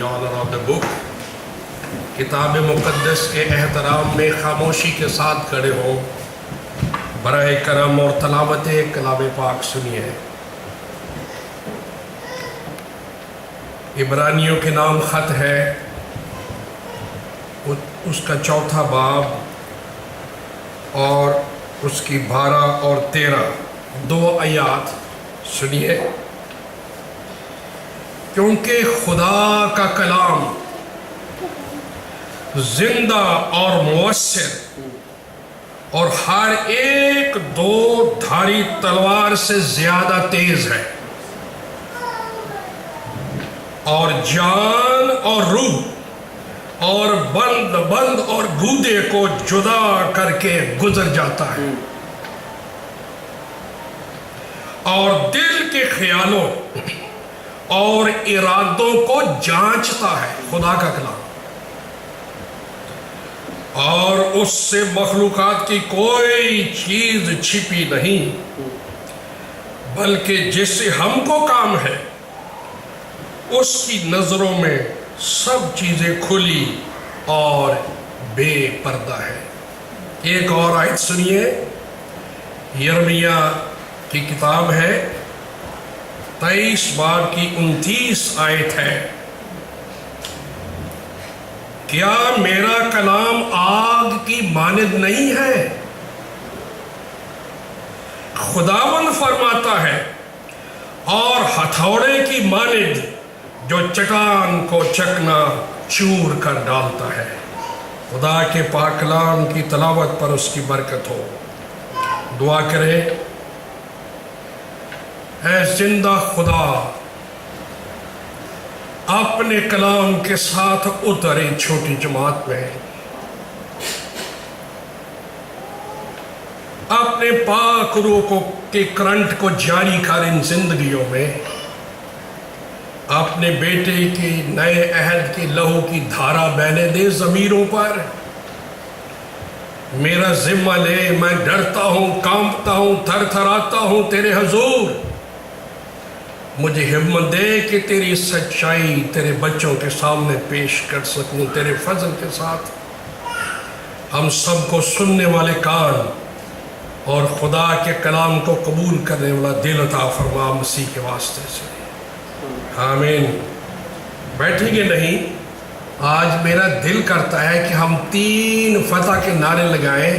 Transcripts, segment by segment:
honor of the book. کتاب مقدس کے احترام میں خاموشی کے ساتھ کھڑے ہوں، براہ کرم اور تلاوت کلام پاک سنیے۔ عبرانیوں کے نام خط ہے، اس کا 4 باب اور اس کی 12 اور 13 2 آیات سنیے۔ کیونکہ خدا کا کلام زندہ اور مؤثر اور ہر ایک 2 دھاری تلوار سے زیادہ تیز ہے، اور جان اور روح اور بند اور گودے کو جدا کر کے گزر جاتا ہے، اور دل کے خیالوں اور ارادوں کو جانچتا ہے، خدا کا کلام، اور اس سے مخلوقات کی کوئی چیز چھپی نہیں، بلکہ جس سے ہم کو کام ہے اس کی نظروں میں سب چیزیں کھلی اور بے پردہ ہے۔ ایک اور آیت سنیے، یرمیہ کی کتاب ہے، 23 باب کی 29 آیت ہے۔ کیا میرا کلام آگ کی مانند نہیں ہے؟ خداوند فرماتا ہے، اور ہتھوڑے کی مانند جو چٹان کو چکنا چور کر ڈالتا ہے۔ خدا کے پاک کلام کی تلاوت پر اس کی برکت ہو۔ دعا کریں۔ اے زندہ خدا، اپنے کلام کے ساتھ اترے چھوٹی جماعت میں، اپنے پاک روح کے کرنٹ کو جاری کر ان زندگیوں میں، اپنے بیٹے کے نئے عہد کی لہو کی دھارا بہنے دے ضمیروں پر۔ میرا ذمہ لے، میں ڈرتا ہوں، کانپتا ہوں، تھر تھراتا ہوں تیرے حضور۔ مجھے ہمت دے کہ تیری سچائی تیرے بچوں کے سامنے پیش کر سکوں تیرے فضل کے ساتھ۔ ہم سب کو سننے والے کان اور خدا کے کلام کو قبول کرنے والا دل عطا فرما، مسیح کے واسطے سے، آمین۔ بیٹھیں گے نہیں؟ آج میرا دل کرتا ہے کہ ہم 3 فتح کے نعرے لگائیں۔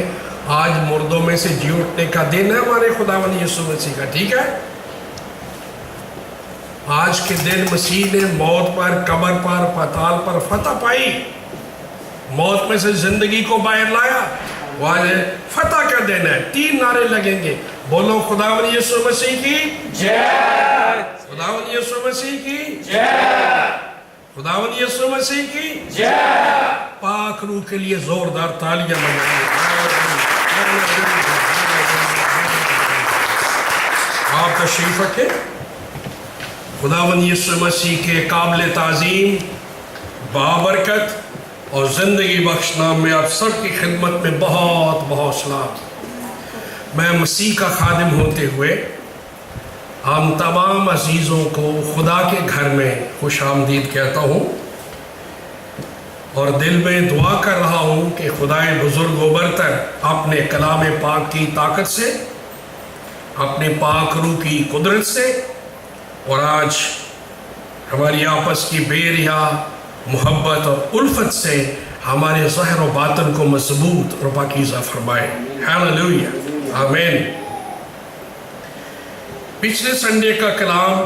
آج مردوں میں سے جی اٹھنے کا دن ہے ہمارے خداوند یسوع مسیح کا، ٹھیک ہے؟ آج کے دن مسیح نے موت پر، قبر پر، پاتال پر فتح پائی، موت میں سے زندگی کو باہر لایا۔ وہ آج فتح کا دن ہے۔ 3 نعرے لگیں گے، بولو خداوند یسوع مسیح کی جے، خداوند یسوع مسیح کی جے، خداوند یسوع مسیح کی جے۔ پاک روح کے لیے زوردار تالیاں بجائیں۔ آپ تشریف رکھیں۔ خداوند یسوع مسیح کے قابل تعظیم، بابرکت اور زندگی بخش نام میں آپ سب کی خدمت میں بہت بہت سلام۔ میں مسیح کا خادم ہوتے ہوئے ہم تمام عزیزوں کو خدا کے گھر میں خوش آمدید کہتا ہوں، اور دل میں دعا کر رہا ہوں کہ خدائے بزرگ و برتر اپنے کلام پاک کی طاقت سے، اپنے پاک روح کی قدرت سے، اور آج ہماری آپس کی بے ریا محبت اور الفت سے ہمارے ظاہر و باطن کو مضبوط اور پاکیزہ فرمائے۔ ہیلیلویا، آمین۔ پچھلے سنڈے کا کلام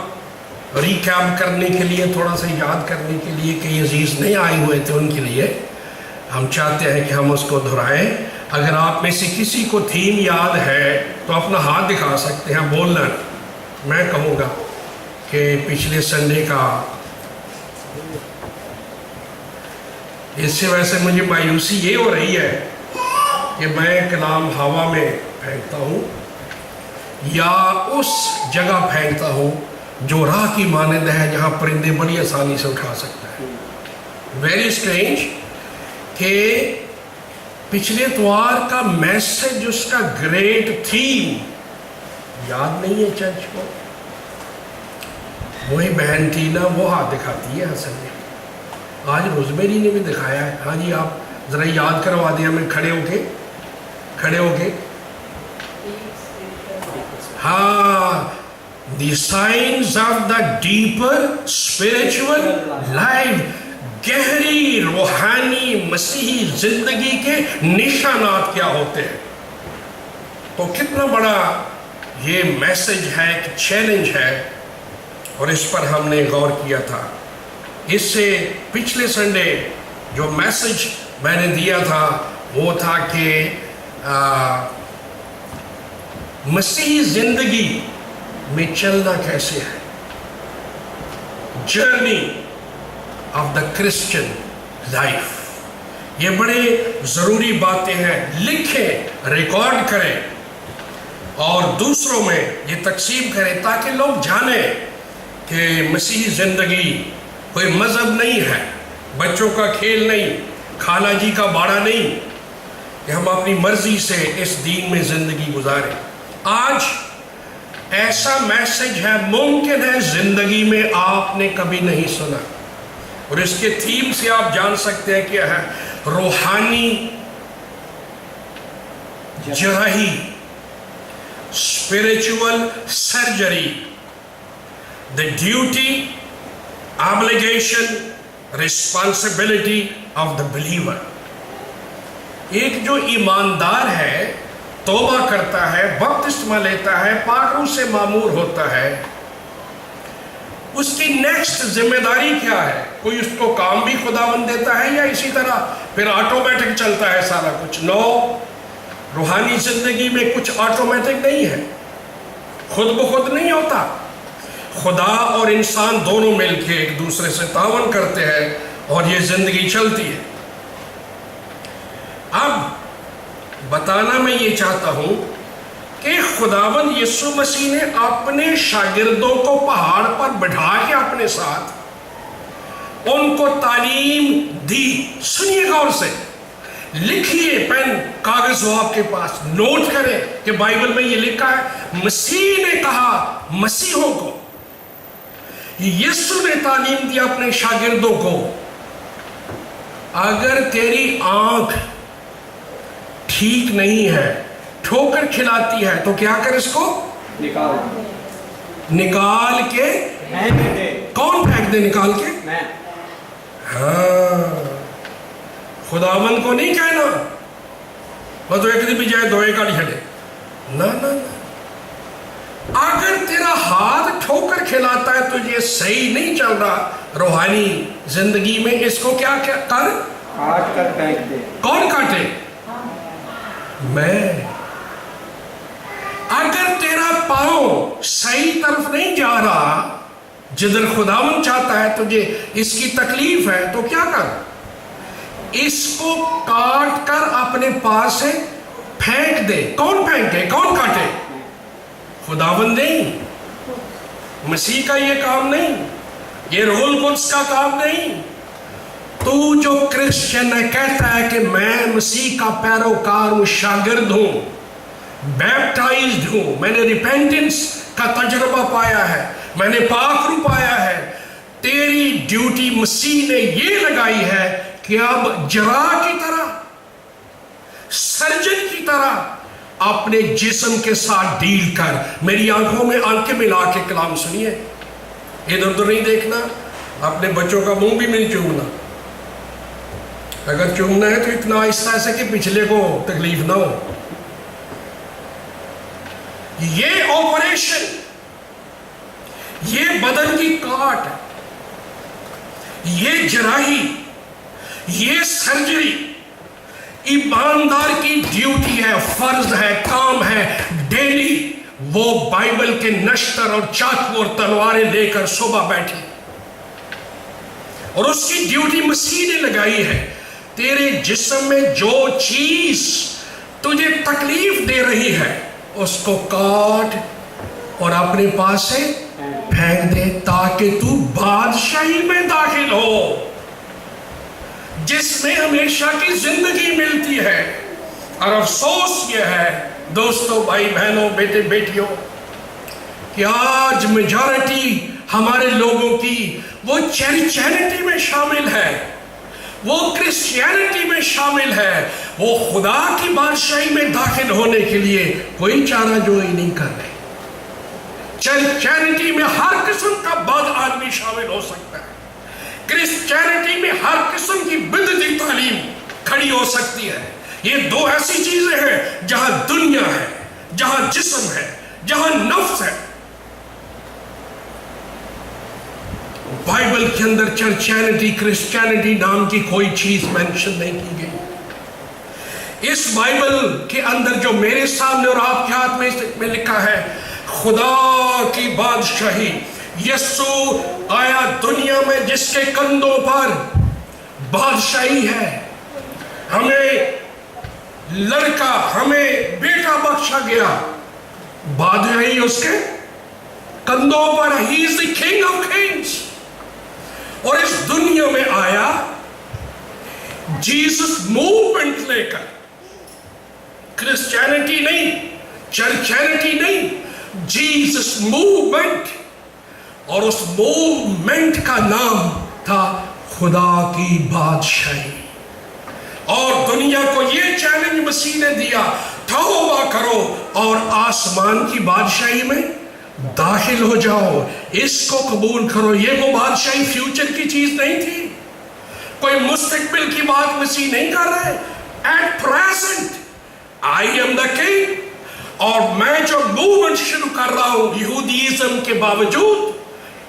ریکیپ کرنے کے لیے، تھوڑا سا یاد کرنے کے لیے، کہ عزیز نہیں آئے ہوئے تھے ان کے لیے ہم چاہتے ہیں کہ ہم اس کو دہرائیں۔ اگر آپ میں سے کسی کو تھیم یاد ہے تو اپنا ہاتھ دکھا سکتے ہیں، بولنا۔ میں کہوں گا کہ پچھلے سنڈے کا، اس سے ویسے مجھے مایوسی یہ ہو رہی ہے کہ میں کلام ہوا میں پھینکتا ہوں یا اس جگہ پھینکتا ہوں جو راہ کی مانند ہے، جہاں پرندے بڑی آسانی سے اٹھا سکتا ہے۔ ویری اسٹرینج کہ پچھلے اتوار کا میسج، اس کا گریٹ تھیم یاد نہیں ہے چرچ کو۔ وہی بہن ٹینا وہ ہاتھ دکھاتی ہے اصل میں۔ آج روزمیری نے بھی دکھایا ہے. ہاں جی آپ ذرا یاد کروا دیں ہمیں کھڑے ہو کے. ہاں the science of the deeper spiritual life, گہری روحانی مسیحی زندگی کے نشانات کیا ہوتے ہیں. تو کتنا بڑا یہ میسج ہے, ایک چیلنج ہے, اور اس پر ہم نے غور کیا تھا. اس سے پچھلے سنڈے جو میسج میں نے دیا تھا وہ تھا کہ مسیحی زندگی میں چلنا کیسے ہے, journey of the Christian life. یہ بڑے ضروری باتیں ہیں, لکھیں, ریکارڈ کریں اور دوسروں میں یہ تقسیم کریں تاکہ لوگ جانیں کہ مسیحی زندگی کوئی مذہب نہیں ہے, بچوں کا کھیل نہیں, خالہ جی کا باڑہ نہیں کہ ہم اپنی مرضی سے اس دین میں زندگی گزاریں. آج ایسا میسج ہے, ممکن ہے زندگی میں آپ نے کبھی نہیں سنا, اور اس کے تھیم سے آپ جان سکتے ہیں کیا ہے, روحانی جراحی, spiritual surgery, the duty, obligation, responsibility of the believer. ایک جو ایماندار ہے, توبہ کرتا ہے, بپتسمہ لیتا ہے, پاک روح سے معمور ہوتا ہے, اس کی نیکسٹ ذمہ داری کیا ہے؟ کوئی اس کو کام بھی خداوند دیتا ہے یا اسی طرح پھر آٹومیٹک چلتا ہے سارا کچھ؟ نو, روحانی زندگی میں کچھ آٹومیٹک نہیں ہے, خود بخود نہیں ہوتا. خدا اور انسان دونوں مل کے ایک دوسرے سے تعاون کرتے ہیں اور یہ زندگی چلتی ہے. اب بتانا میں یہ چاہتا ہوں کہ خداوند یسوع مسیح نے اپنے شاگردوں کو پہاڑ پر بٹھا کے اپنے ساتھ ان کو تعلیم دی. سنیے غور سے, لکھیے, پین کاغذ ہو آپ کے پاس, نوٹ کریں کہ بائبل میں یہ لکھا ہے, مسیح نے کہا مسیحوں کو, یسوع نے تعلیم دی اپنے شاگردوں کو, اگر تیری آنکھ ٹھیک نہیں ہے, ٹھوکر کھلاتی ہے, تو کیا کر, اس کو نکال کے پھینک دے. کون پھینک دے نکال کے؟ میں. ہاں, خداوند کو نہیں کہنا بس ایک دن بھی جائے دوئے کا نہیں ہٹے, نہ. اگر تیرا ہاتھ ٹھوکر کھلاتا ہے, تجھے صحیح نہیں چل رہا روحانی زندگی میں, اس کو کیا کر, کاٹ کر پھینک دے. کون کاٹے؟ میں. اگر تیرا پاؤں صحیح طرف نہیں جا رہا جدھر خداوند چاہتا ہے تجھے, اس کی تکلیف ہے, تو کیا کر, اس کو کاٹ کر اپنے پاس سے پھینک دے. کون پھینکے, کون کاٹے؟ خداوند نہیں, مسیح کا یہ کام نہیں, یہ روح القدس کا کام نہیں. تو جو کرسچن ہے, کہتا ہے کہ میں مسیح کا پیروکار ہوں, شاگرد ہوں, بیپٹائزڈ ہوں, میں نے ریپینٹنس کا تجربہ پایا ہے, میں نے پاک روح پایا ہے, تیری ڈیوٹی مسیح نے یہ لگائی ہے کہ اب جراح کی طرح, سرجن کی طرح اپنے جسم کے ساتھ ڈیل کر. میری آنکھوں میں آنکھیں ملا کے کلام سنیے, ادھر ادھر نہیں دیکھنا, اپنے بچوں کا منہ بھی نہیں چومنا, اگر چومنا ہے تو اتنا آہستہ ایسے کہ پچھلے کو تکلیف نہ ہو. یہ آپریشن, یہ بدن کی کاٹ, یہ جراحی, یہ سرجری ایماندار کی ڈیوٹی ہے, فرض ہے, کام ہے ڈیلی. وہ بائبل کے نشتر اور چاقو اور تلواریں لے کر صبح بیٹھی, اور اس کی ڈیوٹی مسیح نے لگائی ہے. تیرے جسم میں جو چیز تجھے تکلیف دے رہی ہے اس کو کاٹ اور اپنے پاس سے پھینک دے, تاکہ تو بادشاہی میں داخل ہو جس میں ہمیشہ کی زندگی ملتی ہے. اور افسوس یہ ہے دوستو, بھائی بہنوں, بیٹے بیٹیوں, کہ آج میجورٹی ہمارے لوگوں کی وہ چریٹی میں شامل ہے، وہ کرسچینٹی میں شامل ہے، وہ خدا کی بادشاہی میں داخل ہونے کے لیے کوئی چارہ جوئی نہیں کر رہے۔ چریٹی میں ہر قسم کا بد آدمی شامل ہو سکتا ہے، کرسچینٹی میں ہر قسم کی بدعتی تعلیم کھڑی ہو سکتی ہے۔ یہ دو ایسی چیزیں ہیں جہاں دنیا ہے، جہاں جسم ہے، جہاں نفس ہے۔ بائبل کے اندر چرچینٹی، کرسچینٹی نام کی کوئی چیز مینشن نہیں کی گئی۔ اس بائبل کے اندر جو میرے سامنے اور آپ کے ہاتھ میں لکھا ہے، خدا کی بادشاہی، یسوع آیا دنیا میں جس کے کندھوں پر بادشاہی ہے، ہمیں لڑکا، ہمیں بیٹا بخشا گیا، بادشاہی اس کے کندھوں پر۔ He is the King of Kings۔ اور اس دنیا میں آیا جیسس موومنٹ لے کر، کرسچینٹی نہیں، چرچینٹی نہیں، جیسس موومنٹ، اور اس موومنٹ کا نام تھا خدا کی بادشاہی۔ اور دنیا کو یہ چیلنج مسیح نے دیا، توبہ کرو اور آسمان کی بادشاہی میں داخل ہو جاؤ، اس کو قبول کرو۔ یہ وہ بادشاہی فیوچر کی چیز نہیں تھی، کوئی مستقبل کی بات مسیح نہیں کر رہے۔ At present I am the king, اور میں جو موومنٹ شروع کر رہا ہوں یہودیزم کے باوجود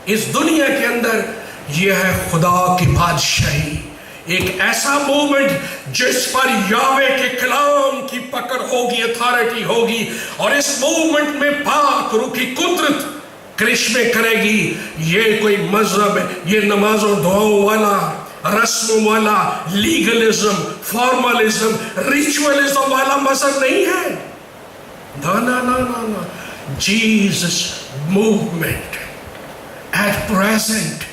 اس دنیا کے اندر، یہ ہے خدا کی بادشاہی، ایک ایسا موومنٹ جس پر یہوہ کے کلام کی پکڑ ہوگی، اتھارٹی ہوگی، اور اس موومنٹ میں پاک روح کی قدرت کرشمے کرے گی۔ یہ کوئی مذہب، یہ نمازوں دعاؤں والا، رسموں والا، لیگلزم، فارملزم، ریچولزم والا مذہب نہیں ہے۔ نا نا نا نا نا، Jesus movement at present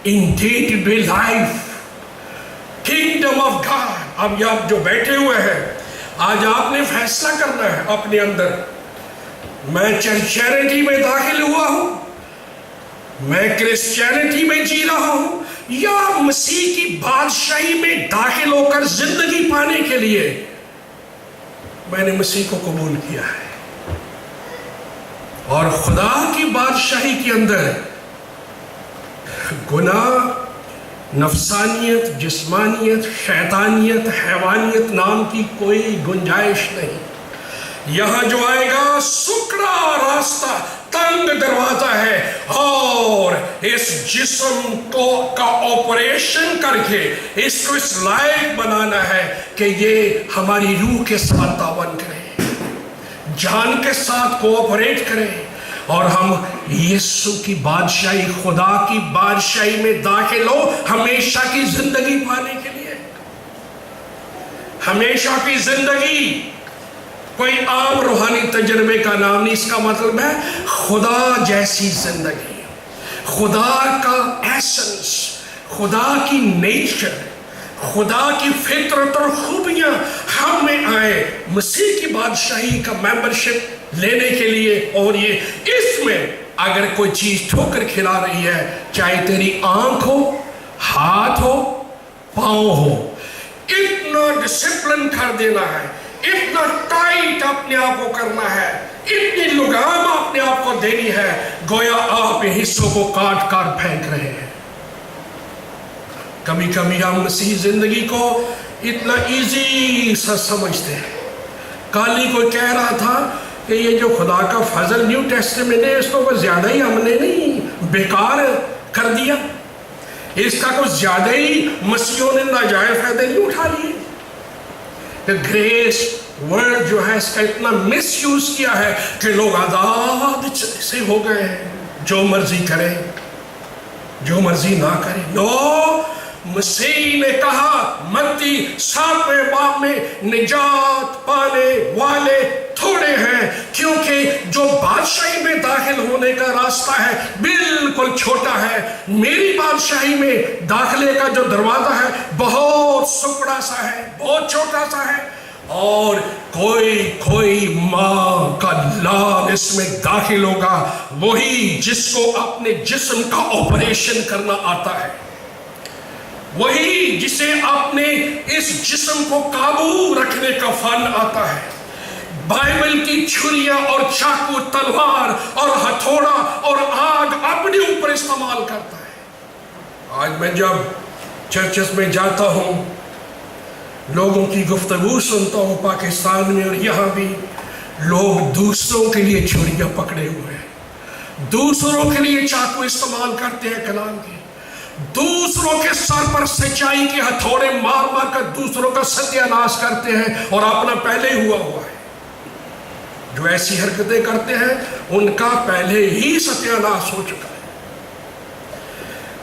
in day to day life, kingdom of God. اب آپ جو بیٹھے ہوئے ہیں، آج آپ نے فیصلہ کرنا ہے اپنے اندر، میں چرچینٹی میں داخل ہوا ہوں، میں کرسچینٹی میں جی رہا ہوں، یا مسیح کی بادشاہی میں داخل ہو کر زندگی پانے کے لیے میں نے مسیح کو قبول کیا ہے۔ اور خدا کی بادشاہی کے اندر گناہ، نفسانیت، جسمانیت، شیطانیت، حیوانیت نام کی کوئی گنجائش نہیں۔ یہاں جو آئے گا سکڑا راستہ، تنگ دروازہ ہے، اور اس جسم کا آپریشن کر کے اس کو اس لائق بنانا ہے کہ یہ ہماری روح کے ساتھ تعاون کرے، جان کے ساتھ کوآپریٹ کرے، اور ہم یسوع کی بادشاہی، خدا کی بادشاہی میں داخل ہو ہمیشہ کی زندگی پانے کے لیے۔ ہمیشہ کی زندگی کوئی عام روحانی تجربے کا نام نہیں، اس کا مطلب ہے خدا جیسی زندگی، خدا کا ایسنس، خدا کی نیچر، خدا کی فطرت اور خوبیاں ہم میں آئے مسیح کی بادشاہی کا ممبرشپ لینے کے لیے۔ اور یہ اس میں اگر کوئی چیز ٹھوکر کھلا رہی ہے، چاہے تیری آنکھ ہو، ہاتھ ہو، پاؤں ہو، اتنا ڈسپلن کر دینا ہے، اتنا ٹائٹ اپنے آپ کو کرنا ہے، اتنی لگام اپنے آپ کو دینی ہے، گویا آپ ان حصوں کو کاٹ کر پھینک رہے ہیں۔ کبھی کبھی ہم مسیح زندگی کو اتنا ایزی سا سمجھتے ہیں۔ کل ہی کوئی کہہ رہا تھا کہ یہ جو خدا کا فضل نیو ٹیسٹمنٹ ہے، اس کو کوئی زیادہ ہی ہم نے نہیں بیکار کر دیا، اس کا کوئی زیادہ ہی مسیحوں نے ناجائز فائدے نہیں اٹھا لیے۔ کہ گریس ورڈ جو ہے اس کا اتنا مس یوز کیا ہے کہ لوگ آزاد سے ہو گئے ہیں، جو مرضی کریں، جو مرضی نہ کریں۔ نو، مسیح نے کہا متی 7ویں باب میں نجات پانے والے تھوڑے ہیں، کیونکہ جو بادشاہی میں داخل ہونے کا راستہ ہے بالکل چھوٹا ہے۔ میری بادشاہی میں داخلے کا جو دروازہ ہے بہت سکڑا سا ہے، بہت چھوٹا سا ہے، اور کوئی ماں کا لال اس میں داخل ہوگا، وہی جس کو اپنے جسم کا آپریشن کرنا آتا ہے، وہی جسے اپنے اس جسم کو قابو رکھنے کا فن آتا ہے، بائبل کی چھریاں اور چاقو، تلوار اور ہتھوڑا اور آگ اپنے اوپر استعمال کرتا ہے۔ آج میں جب چرچز میں جاتا ہوں، لوگوں کی گفتگو سنتا ہوں پاکستان میں اور یہاں بھی، لوگ دوسروں کے لیے چھریاں پکڑے ہوئے ہیں، دوسروں کے لیے چاقو استعمال کرتے ہیں کلام کی، دوسروں کے سر پر سچائی کے ہتھوڑے مار مار کر دوسروں کا ستیہ ناش کرتے ہیں اور اپنا پہلے ہوا ہے۔ جو ایسی حرکتیں کرتے ہیں ان کا پہلے ہی ستیہ ناش ہو چکا ہے۔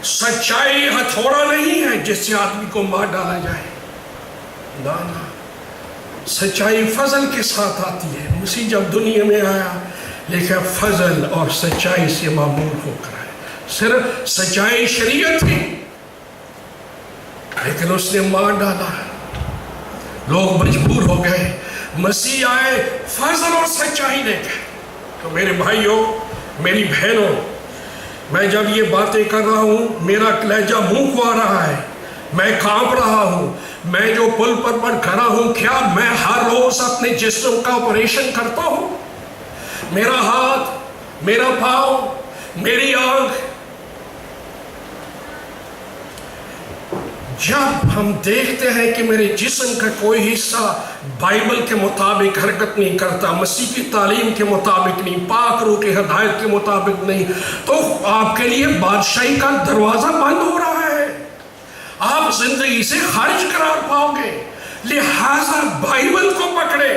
سچائی ہتھوڑا نہیں ہے جس سے آدمی کو مار ڈالا جائے، نہ سچائی فضل کے ساتھ آتی ہے۔ مسیح جب دنیا میں آیا لیکن فضل اور سچائی سے معمول ہو کر آیا۔ صرف سچائی شریعت تھی لیکن اس نے مار ڈالا، لوگ مجبور ہو گئے۔ مسیح آئے فضل اور سچائی لے کے۔ تو میرے بھائیوں، میری بہنوں، میں جب یہ باتیں کر رہا ہوں میرا کلیجہ منہ کو آ رہا ہے، میں کانپ رہا ہوں۔ میں جو پل پر کھڑا ہوں، کیا میں ہر روز اپنے جسم کا آپریشن کرتا ہوں؟ میرا ہاتھ، میرا پاؤں، میری آنکھ، جب ہم دیکھتے ہیں کہ میرے جسم کا کوئی حصہ بائبل کے مطابق حرکت نہیں کرتا، مسیح کی تعلیم کے مطابق نہیں، پاک روح کی ہدایت کے مطابق نہیں، تو آپ کے لیے بادشاہی کا دروازہ بند ہو رہا ہے، آپ زندگی سے خارج قرار پاؤ گے۔ لہذا بائبل کو پکڑے،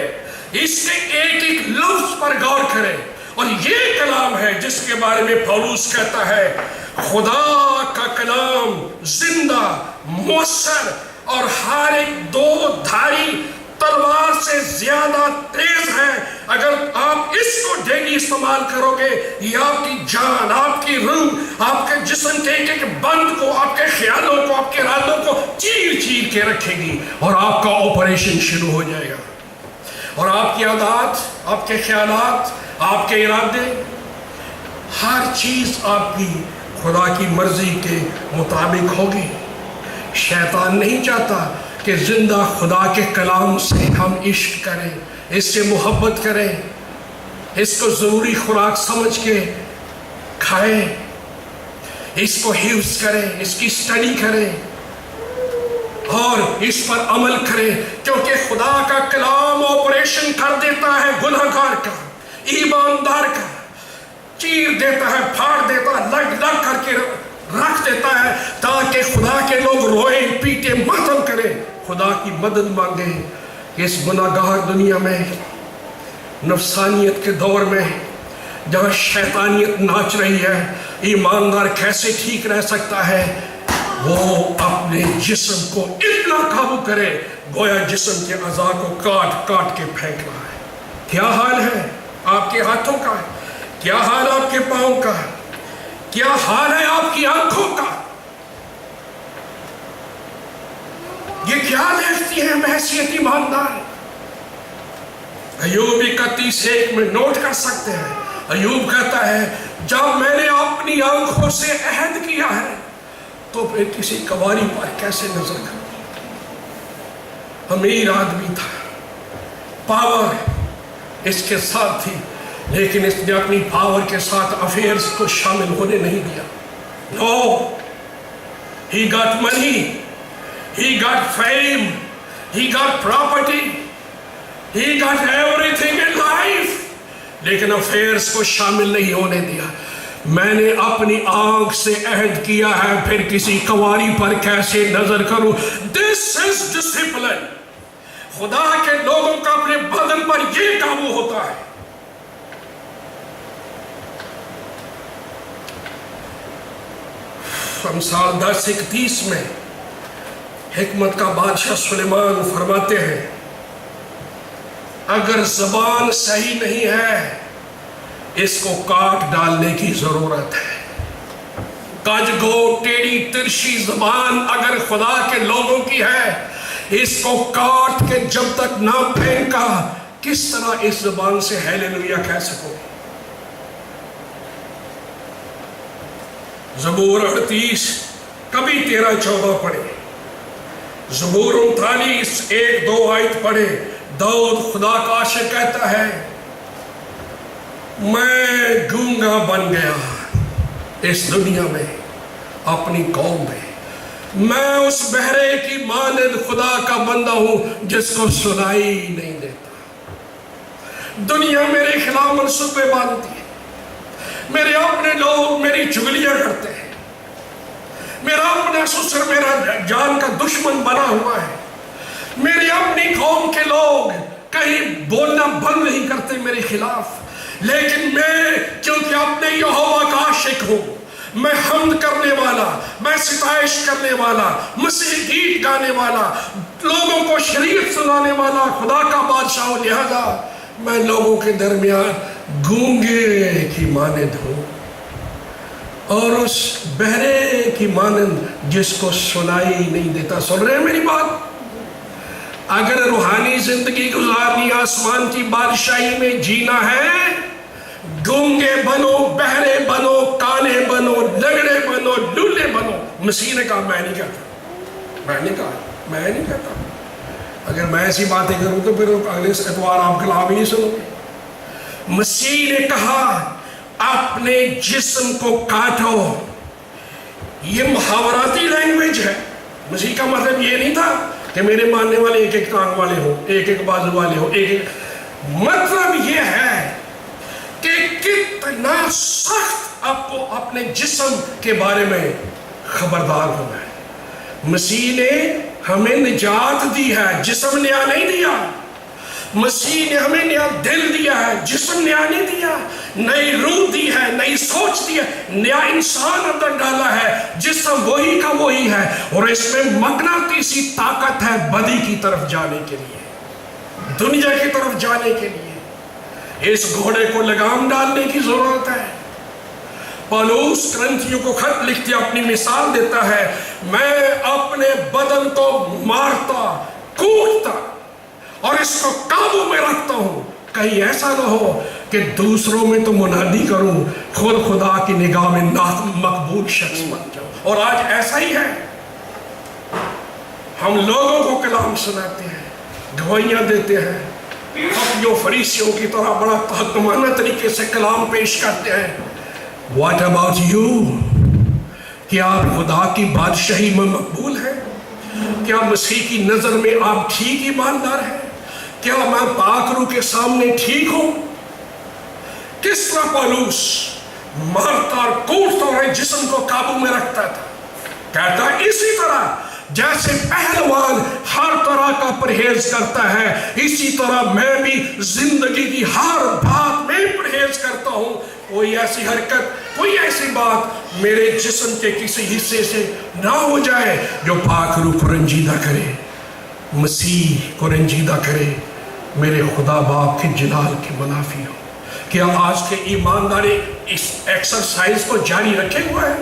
اس کے ایک ایک لفظ پر غور کریں، اور یہ کلام ہے جس کے بارے میں پولس کہتا ہے خدا کا کلام زندہ، مؤثر اور ہر ایک دو دھاری تلوار سے زیادہ تیز ہے۔ اگر آپ اس کو ڈیلی استعمال کرو گے، یہ آپ کی جان، آپ کی روح، آپ کے جسم کے ایک ایک بند کو، آپ کے خیالوں کو، آپ کے ارادوں کو چیر چیر کے رکھے گی، اور آپ کا آپریشن شروع ہو جائے گا، اور آپ کی عادات، آپ کے خیالات، آپ کے ارادے، ہر چیز آپ کی خدا کی مرضی کے مطابق ہوگی۔ شیطان نہیں چاہتا کہ زندہ خدا کے کلام سے ہم عشق کریں، اس سے محبت کریں، اس کو ضروری خوراک سمجھ کے کھائیں، اس کو حفظ کریں، اس کی اسٹڈی کریں اور اس پر عمل کریں، کیونکہ خدا کا کلام آپریشن کر دیتا ہے گناہگار کا، ایماندار کا، چیر دیتا ہے، پھاڑ دیتا ہے، لگ لگ کر کے رکھ دیتا ہے، تاکہ خدا کے لوگ روئیں پیٹیں ماتم کریں، خدا کی مدد مانگیں کہ اس گناہگار دنیا میں، نفسانیت کے دور میں، جہاں شیطانیت ناچ رہی ہے، ایماندار کیسے ٹھیک رہ سکتا ہے؟ وہ اپنے جسم کو اتنا قابو کرے گویا جسم کے اعضاء کو کاٹ کاٹ کے پھینک رہا ہے۔ کیا حال ہے آپ کے ہاتھوں کا؟ کیا حال آپ کے پاؤں کا؟ کیا حال ہے آپ کی آنکھوں کا؟ یہ کیا دیکھتی ہیں بحیثیت ایماندار؟ ایوب 31:1 میں نوٹ کر سکتے ہیں، ایوب کہتا ہے جب میں نے اپنی آنکھوں سے عہد کیا ہے تو پھر کسی کواری پر کیسے نظر کروں؟ امیر آدمی تھا، پاور اس کے ساتھ تھی، لیکن اس نے اپنی پاور کے ساتھ افیئرز کو شامل ہونے نہیں دیا۔ No, he got money, he got fame, he got property, he got everything in life, لیکن افیئرز کو شامل نہیں ہونے دیا۔ میں نے اپنی آنکھ سے عہد کیا ہے، پھر کسی کواری پر کیسے نظر کروں؟ This is discipline۔ خدا کے لوگوں کا اپنے بدن پر یہ قابو ہوتا ہے۔ امثال 10:31 میں حکمت کا بادشاہ سلیمان فرماتے ہیں اگر زبان صحیح نہیں ہے اس کو کاٹ ڈالنے کی ضرورت ہے۔ کج گو ٹیڑھی ترشی زبان اگر خدا کے لوگوں کی ہے اس کو کاٹ کے جب تک نہ پھینکا کس طرح اس زبان سے ہیلیلویا کہہ سکو؟ زبور 38 کبھی 13-14 پڑھے، زبور 39 1-2 آیت پڑھے۔ داؤد خدا کا عاشق کہتا ہے میں گونگا بن گیا اس دنیا میں، اپنی قوم میں، میں اس بہرے کی مانند خدا کا بندہ ہوں جس کو سنائی نہیں دیتا۔ دنیا میرے خلاف منصوبے باندھتی ہے، میرے اپنے لوگ میری چغلیاں کرتے ہیں، میرا اپنا سسر میرا جان کا دشمن بنا ہوا ہے، میری اپنی قوم کے لوگ کہیں بولنا بند نہیں کرتے میرے خلاف، لیکن میں کیونکہ اپنے یہوہ کا عاشق ہوں، میں حمد کرنے والا، میں ستائش کرنے والا، مسیح گیت گانے والا، لوگوں کو شریعت سنانے والا خدا کا بادشاہ ہوں، لہذا میں لوگوں کے درمیان گونگے کی مانند ہوں اور اس بہرے کی مانند جس کو سنائی نہیں دیتا۔ سن رہے ہیں میری بات؟ اگر روحانی زندگی گزارنی، آسمان کی بادشاہی میں جینا ہے، گونگے بنو، بہرے بنو، کانے بنو، لنگڑے بنو، لولے بنو۔ مسیح نے کہا میں نہیں کہتا، میں نہیں کہتا۔ اگر میں ایسی باتیں کروں تو پھر اگلے اتوار آپ کلام ہی نہیں سنو گے۔ مسیح نے کہا اپنے جسم کو کاٹو۔ یہ محاوراتی لینگویج ہے۔ مسیح کا مطلب یہ نہیں تھا کہ میرے ماننے والے ایک ایک ٹانگ والے ہوں، ایک ایک بازو والے ہوں، مطلب یہ ہے کہ کتنا سخت آپ کو اپنے جسم کے بارے میں خبردار ہونا ہے۔ مسیح نے ہمیں نجات دی ہے، جسم نیا نہیں دیا۔ مسیح نے ہمیں نیا دل دیا ہے، جسم نیا نہیں دیا۔ نئی روح دی ہے، نئی سوچ دی ہے، نیا انسان اندر ڈالا ہے، جسم وہی کا وہی ہے، اور اس میں مغناطیسی طاقت ہے بدی کی طرف جانے کے لیے، دنیا کی طرف جانے کے لیے۔ اس گھوڑے کو لگام ڈالنے کی ضرورت ہے۔ پالوس کرنتھیوں کو خط لکھتے اپنی مثال دیتا ہے، میں اپنے بدن کو مارتا، کوٹتا اور اس کو قابو میں رکھتا ہوں، کہیں ایسا نہ ہو کہ دوسروں میں تو منادی کروں، خود خدا کی نگاہ میں مقبول شخص بن جاؤں۔ اور آج ایسا ہی ہے، ہم لوگوں کو کلام سناتے ہیں، گواہیاں دیتے ہیں، اپنیوں فریسیوں کی طرح بڑا تحکمانہ طریقے سے کلام پیش کرتے ہیں۔ What about you؟ کیا آپ خدا کی بادشاہی میں مقبول ہیں؟ کیا مسیح کی نظر میں آپ ٹھیک ایماندار ہیں؟ کیا میں پاک روح کے سامنے ٹھیک ہوں؟ کس طرح پالوس مارتا اور کوٹتا اور جسم کو قابو میں رکھتا تھا؟ کہتا ہے اسی طرح جیسے پہلوان ہر طرح کا پرہیز کرتا ہے، اسی طرح میں بھی زندگی کی ہر بات میں پرہیز کرتا ہوں۔ کوئی ایسی حرکت، کوئی ایسی بات میرے جسم کے کسی حصے سے نہ ہو جائے جو پاک روح کو رنجیدہ کرے، مسیح کو رنجیدہ کرے، میرے خدا باپ کے جلال کی منافی ہو۔ کیا آج کے ایمانداری اس ایکسرسائز کو جاری رکھے ہوا ہے؟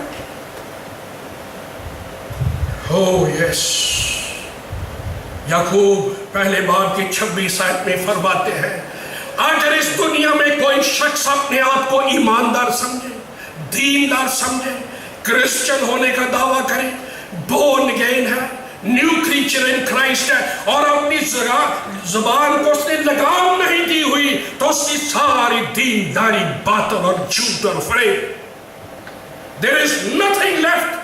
یس۔ یعقوب پہلے باب کی 26 آیت میں فرماتے ہیں، اگر اس دنیا میں کوئی شخص اپنے آپ کو ایماندار سمجھے، دیندار سمجھے، کرسچن ہونے کا دعویٰ کرے، بورن اگین ہے، نیو کریچر ان کرائسٹ ہے، اور اپنی زبان کو اس نے لگام نہیں دی ہوئی، تو اس کی ساری دینداری باطل اور جھوٹ اور فریب۔ There is nothing left۔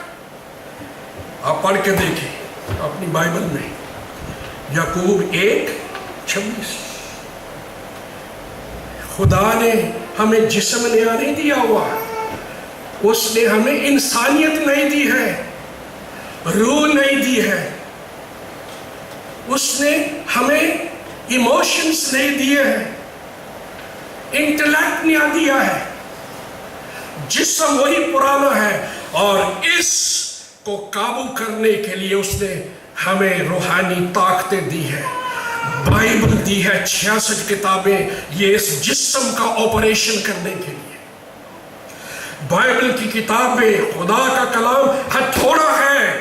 آپ پڑھ کے دیکھیں اپنی بائبل میں یعقوب 1:26۔ خدا نے ہمیں جسم نیا نہیں دیا ہوا، اس نے ہمیں انسانیت نہیں دی ہے، روح نہیں دی ہے، اس نے ہمیں ایموشنز نہیں دیے ہیں، انٹلیکٹ نیا دیا ہے۔ جسم وہی پرانا ہے، اور اس کو قابو کرنے کے لیے اس نے ہمیں روحانی طاقتیں دی ہے، بائبل دی ہے، 66 کتابیں یہ اس جسم کا آپریشن کرنے کے لیے۔ بائبل کی کتابیں، خدا کا کلام ہتھوڑا ہے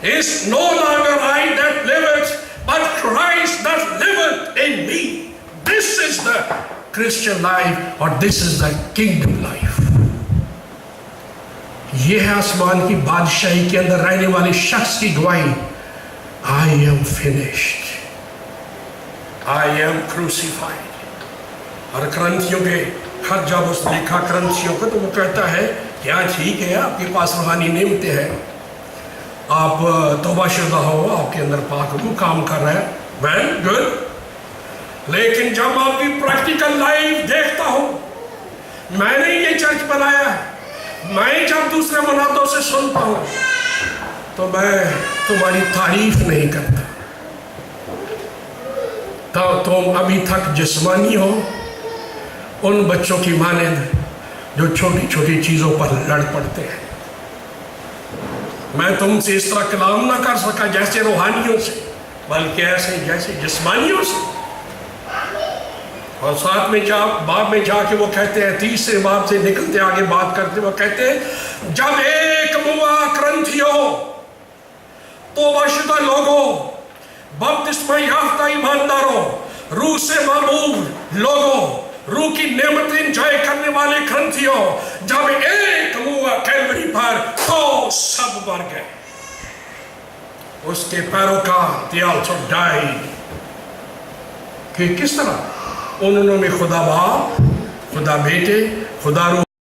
It's no longer I that liveth, but Christ that liveth in me. This is the Christian life, or this is the kingdom life. یہ ہے آسمان کی بادشاہی کے اندر رہنے والے شخص کی گواہی. I am finished. I am crucified. اور کرنتھیوں کے خط جب اس نے لکھا کرنتھیوں کو تو وہ کہتا ہے کہ ہاں ٹھیک ہے، آپ کے پاس روحانی نعمتیں ہیں، آپ توبہ شدہ ہو، آپ کے اندر پاک روح کام کر رہا ہے، ویل گڈ، لیکن جب آپ کی پریکٹیکل لائف دیکھتا ہوں، میں نے یہ چرچ بنایا ہے، میں جب دوسرے منادوں سے سنتا ہوں تو میں تمہاری تعریف نہیں کرتا. تو تم ابھی تک جسمانی ہو، ان بچوں کی مانند جو چھوٹی چھوٹی چیزوں پر لڑ پڑتے ہیں. میں تم سے اس طرح کلام نہ کر سکا جیسے روحانیوں سے، بلکہ ایسے جیسے جسمانیوں سے. اور ساتھ میں باب میں جا کے وہ کہتے ہیں، تیسرے باب سے نکلتے آگے بات کرتے وہ کہتے ہیں، جب ایک موا کرنتھیوں، توبہ شدہ لوگوں، بپتسمہ یافتہ ایمانداروں، روح سے معمور لوگوں، روح کی نعمتیں انجوائے کرنے والے کرنتھیوں، جب ایک ہوا کیلوری پر تو سب مر گئے. اس کے پیروکار they also died. کہ کس طرح انہوں نے خدا باپ، خدا بیٹے، خدا روح